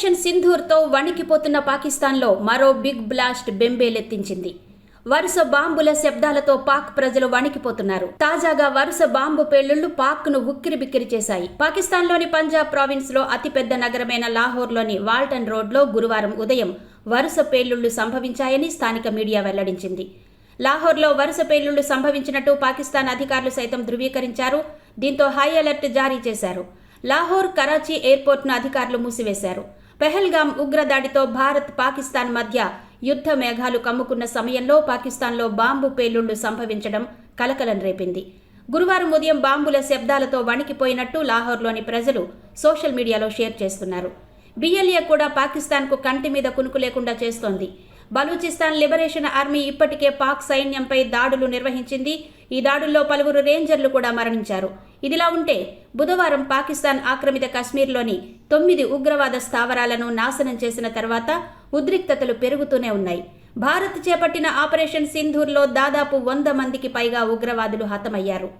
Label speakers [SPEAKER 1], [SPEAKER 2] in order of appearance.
[SPEAKER 1] Operation సింధూర్తో వణికిపోతున్న పాకిస్తాన్లో మరో big blast బెంబేలెత్తించింది. వరుస బాంబుల శబ్దాలతో పాక్ ప్రజలు వణికిపోతున్నారు. తాజాగా వరుస బాంబు పేలుళ్లు పాక్ను ఉక్కిరిబిక్కిరి చేశాయి. పాకిస్తాన్లోని పంజాబ్ ప్రావిన్స్లో అతిపెద్ద నగరమైన లాహోర్లోని వాల్టన్ రోడ్లో గురువారం ఉదయం వరుస పేలుళ్లు సంభవించాయని స్థానిక మీడియా వెల్లడించింది. లాహోర్లో వరుస పేలుళ్లు సంభవించినట్టు పాకిస్తాన్ అధికారులు సైతం ధృవీకరించారు. దీంతో హై అలర్ట్ జారీ చేశారు. లాహోర్, కరాచీ ఎయిర్పోర్ట్ను అధికారులు మూసివేశారు. పెహల్గాం ఉగ్రదాడితో భారత్, పాకిస్తాన్ మధ్య యుద్ధ మేఘాలు కమ్ముకున్న సమయంలో పాకిస్తాన్లో బాంబు పేలుళ్లు సంభవించడం కలకలం రేపింది. గురువారం ఉదయం బాంబుల శబ్దాలతో వణికిపోయినట్టు లాహోర్లోని ప్రజలు సోషల్ మీడియాలో షేర్ చేస్తున్నారు. బిఎల్ఏ కూడా పాకిస్తాన్కు కంటి మీద కునుకు లేకుండా చేస్తోంది. బలూచిస్తాన్ లిబరేషన్ ఆర్మీ ఇప్పటికే పాక్ సైన్యంపై దాడులు నిర్వహించింది. ఈ దాడుల్లో పలువురు రేంజర్లు కూడా మరణించారు. ఇదిలా ఉంటే బుధవారం పాకిస్తాన్ ఆక్రమిత కశ్మీర్లోని 9 ఉగ్రవాద స్థావరాలను నాశనం చేసిన తర్వాత ఉద్రిక్తతలు పెరుగుతూనే ఉన్నాయి. భారత్ చేపట్టిన ఆపరేషన్ సింధూర్లో దాదాపు 100 మందికి పైగా ఉగ్రవాదులు హతమయ్యారు.